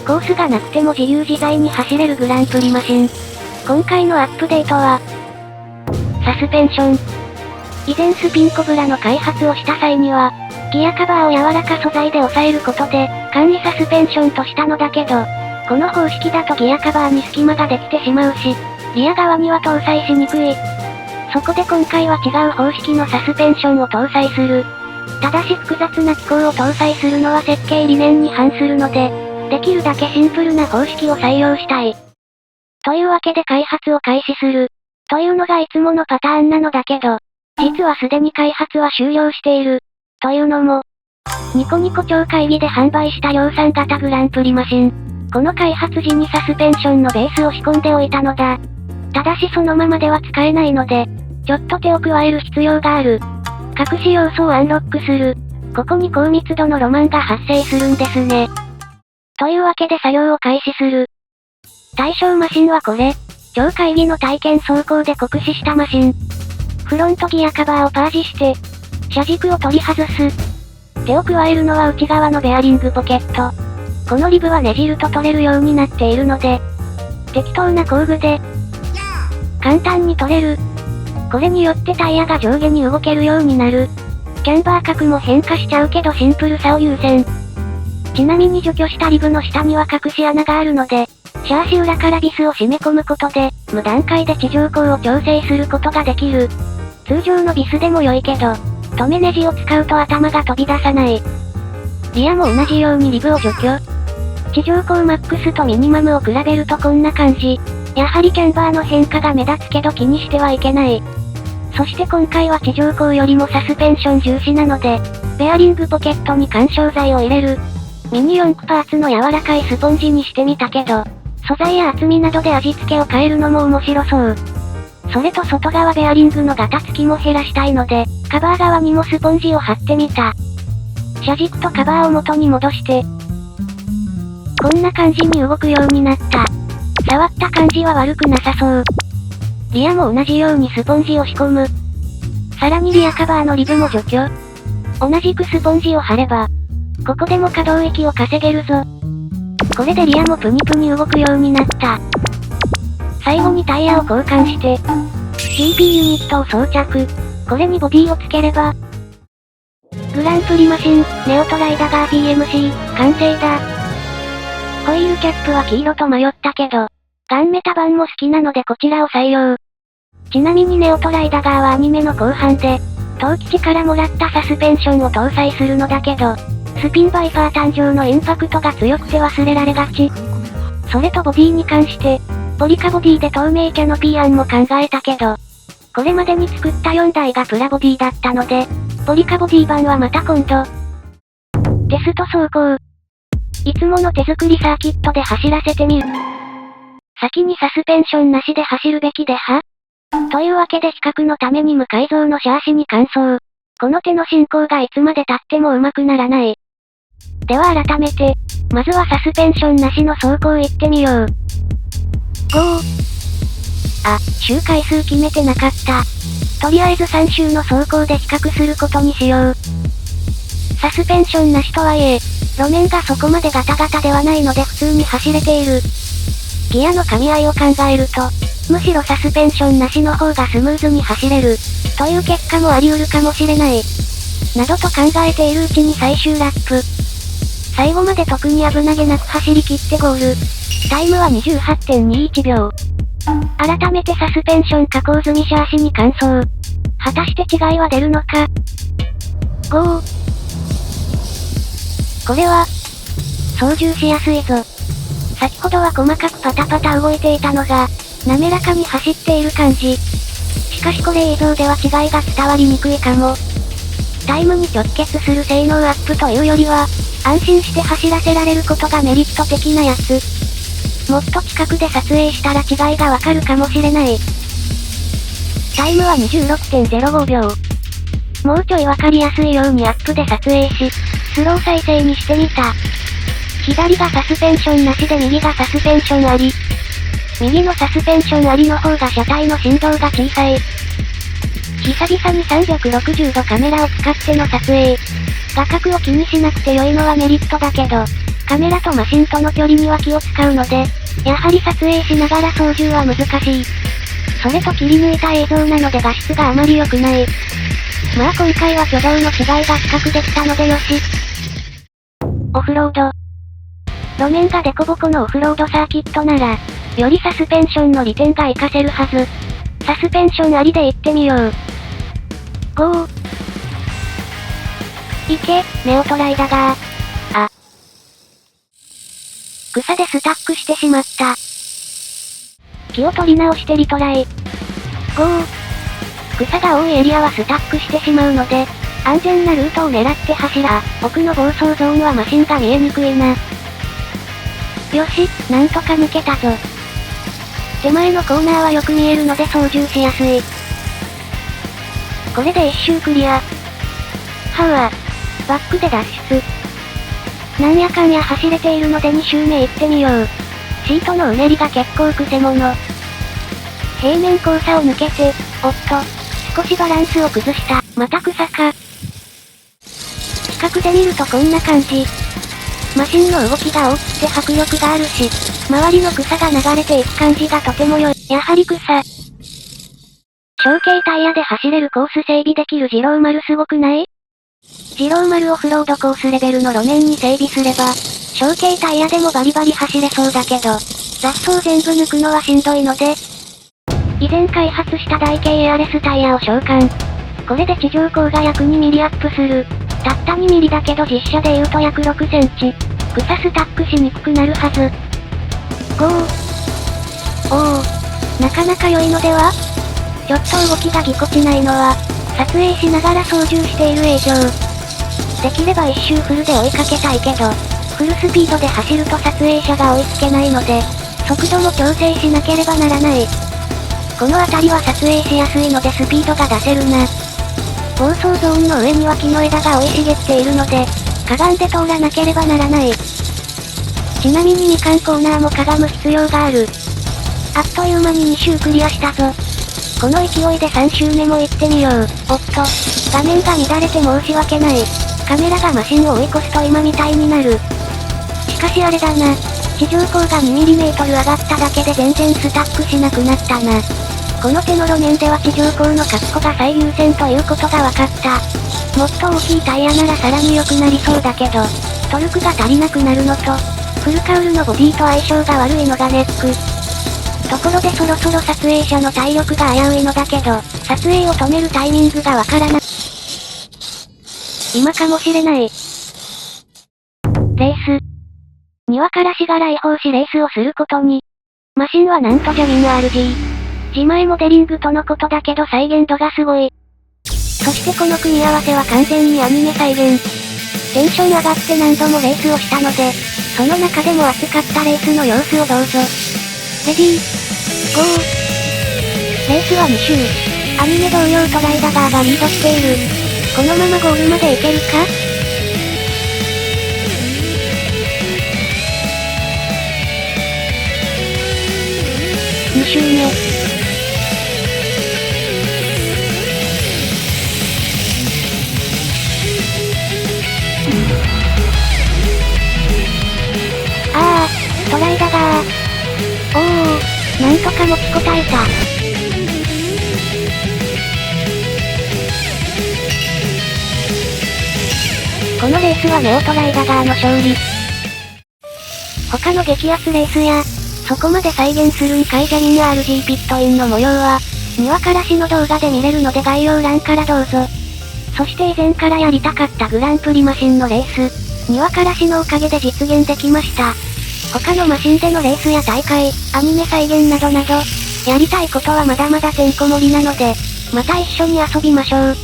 コースがなくても自由自在に走れるグランプリマシン。今回のアップデートは、サスペンション。以前スピンコブラの開発をした際には、ギアカバーを柔らか素材で抑えることで、簡易サスペンションとしたのだけど、この方式だとギアカバーに隙間ができてしまうし、リア側には搭載しにくい。そこで今回は違う方式のサスペンションを搭載する。ただし複雑な機構を搭載するのは設計理念に反するので、できるだけシンプルな方式を採用したい。というわけで開発を開始する。というのがいつものパターンなのだけど、実はすでに開発は終了している。というのも、ニコニコ超会議で販売した量産型グランプリマシン。この開発時にサスペンションのベースを仕込んでおいたのだ。ただしそのままでは使えないので、ちょっと手を加える必要がある。隠し要素をアンロックする。ここに高密度のロマンが発生するんですね。というわけで作業を開始する。対象マシンはこれ。超会議の体験走行で酷使したマシン。フロントギアカバーをパージして、車軸を取り外す。手を加えるのは内側のベアリングポケット。このリブはねじると取れるようになっているので、適当な工具で、簡単に取れる。これによってタイヤが上下に動けるようになる。キャンバー角も変化しちゃうけどシンプルさを優先。ちなみに除去したリブの下には隠し穴があるので、シャーシ裏からビスを締め込むことで、無段階で地上高を調整することができる。通常のビスでも良いけど、留めネジを使うと頭が飛び出さない。リアも同じようにリブを除去。地上高マックスとミニマムを比べるとこんな感じ。やはりキャンバーの変化が目立つけど気にしてはいけない。そして今回は地上高よりもサスペンション重視なので、ベアリングポケットに緩衝材を入れる。ミニ四駆パーツの柔らかいスポンジにしてみたけど、素材や厚みなどで味付けを変えるのも面白そう。それと外側ベアリングのガタつきも減らしたいので、カバー側にもスポンジを貼ってみた。車軸とカバーを元に戻して、こんな感じに動くようになった。触った感じは悪くなさそう。リアも同じようにスポンジを仕込む。さらにリアカバーのリブも除去。同じくスポンジを貼れば、ここでも可動域を稼げるぞ。これでリアもプニプニ動くようになった。最後にタイヤを交換して、CP ユニットを装着。これにボディをつければ、グランプリマシン、ネオトライダガー PMC、完成だ。ホイールキャップは黄色と迷ったけど、ガンメタ版も好きなのでこちらを採用。ちなみにネオトライダガーはアニメの後半で、東吉からもらったサスペンションを搭載するのだけど、スピンバイパー誕生のインパクトが強くて忘れられがち。それとボディに関して、ポリカボディで透明キャノピー案も考えたけど、これまでに作った4台がプラボディだったので、ポリカボディ版はまた今度。テスト走行。いつもの手作りサーキットで走らせてみる。先にサスペンションなしで走るべきでは？というわけで比較のために無改造のシャーシに換装。この手の進行がいつまで経っても上手くならない。では改めて、まずはサスペンションなしの走行行ってみよう。周回数決めてなかった。とりあえず3周の走行で比較することにしよう。サスペンションなしとはいえ、路面がそこまでガタガタではないので普通に走れている。ギアの噛み合いを考えると、むしろサスペンションなしの方がスムーズに走れる、という結果もあり得るかもしれない。などと考えているうちに最終ラップ。最後まで特に危なげなく走り切ってゴール。タイムは 28.21 秒。改めてサスペンション加工済みシャーシに換装。果たして違いは出るのか。これは、操縦しやすいぞ。先ほどは細かくパタパタ動いていたのが、滑らかに走っている感じ。しかしこれ映像では違いが伝わりにくいかも。タイムに直結する性能アップというよりは、安心して走らせられることがメリット的なやつ。もっと近くで撮影したら違いがわかるかもしれない。タイムは 26.05 秒。もうちょいわかりやすいようにアップで撮影し、スロー再生にしてみた。左がサスペンションなしで右がサスペンションあり。右のサスペンションありの方が車体の振動が小さい。久々に360度カメラを使っての撮影。画角を気にしなくて良いのはメリットだけど、カメラとマシンとの距離には気を使うので、やはり撮影しながら操縦は難しい。それと切り抜いた映像なので画質があまり良くない。まあ今回は挙動の違いが比較できたのでよし。オフロード。路面がデコボコのオフロードサーキットなら、よりサスペンションの利点が活かせるはず。サスペンションありで行ってみよう。ゴー。いけ、ネオトライだがあ。草でスタックしてしまった。気を取り直してリトライ。ゴー。草が多いエリアはスタックしてしまうので、安全なルートを狙って走ら。奥の暴走ゾーンはマシンが見えにくいな。よし、なんとか抜けたぞ。手前のコーナーはよく見えるので操縦しやすい。これで一周クリア。はうわ。バックで脱出。なんやかんや走れているので2周目行ってみよう。シートのうねりが結構クセモノ。平面交差を抜けて、おっと、少しバランスを崩した。また草か。近くで見るとこんな感じ。マシンの動きが大きくて迫力があるし、周りの草が流れていく感じがとても良い。やはり草。小径タイヤで走れるコース整備できる二郎丸すごくない？二郎丸オフロードコースレベルの路面に整備すれば、小径タイヤでもバリバリ走れそうだけど、雑草全部抜くのはしんどいので、以前開発した台形エアレスタイヤを召喚。これで地上高が約2ミリアップする。たった2ミリだけど実車で言うと約6センチ。草スタックしにくくなるはず。ゴー。おお、なかなか良いのでは？ちょっと動きがぎこちないのは、撮影しながら操縦している影響。できれば一周フルで追いかけたいけど、フルスピードで走ると撮影者が追いつけないので、速度も調整しなければならない。この辺りは撮影しやすいのでスピードが出せるな。暴走ゾーンの上には木の枝が生い茂っているので、かがんで通らなければならない。ちなみにみかんコーナーもかがむ必要がある。あっという間に2周クリアしたぞ。この勢いで3周目も行ってみよう。おっと、画面が乱れて申し訳ない。カメラがマシンを追い越すと今みたいになる。しかしあれだな。地上高が 2mm 上がっただけで全然スタックしなくなったな。この手の路面では地上高の確保が最優先ということが分かった。もっと大きいタイヤならさらに良くなりそうだけど、トルクが足りなくなるのと、フルカウルのボディと相性が悪いのがネック。ところでそろそろ撮影者の体力が危ういのだけど、撮影を止めるタイミングがわからない。今かもしれない。レース。庭からしが来訪しレースをすることに。マシンはなんとジャミン RG。自前モデリングとのことだけど再現度がすごい。そしてこの組み合わせは完全にアニメ再現。テンション上がって何度もレースをしたので、その中でも熱かったレースの様子をどうぞ。レディー、ゴー。レースは2周。アニメ同様トライダガーがリードしている。このままゴールまで行けるか？2周目。トライダガー。おお、なんとか持ちこたえた。このレースはネオトライダガーの勝利。他の激アツレースや、そこまで再現するんかいジャミン RG ピットインの模様は、庭からしの動画で見れるので概要欄からどうぞ。そして以前からやりたかったグランプリマシンのレース、庭からしのおかげで実現できました。他のマシンでのレースや大会、アニメ再現などなど、やりたいことはまだまだてんこ盛りなので、また一緒に遊びましょう。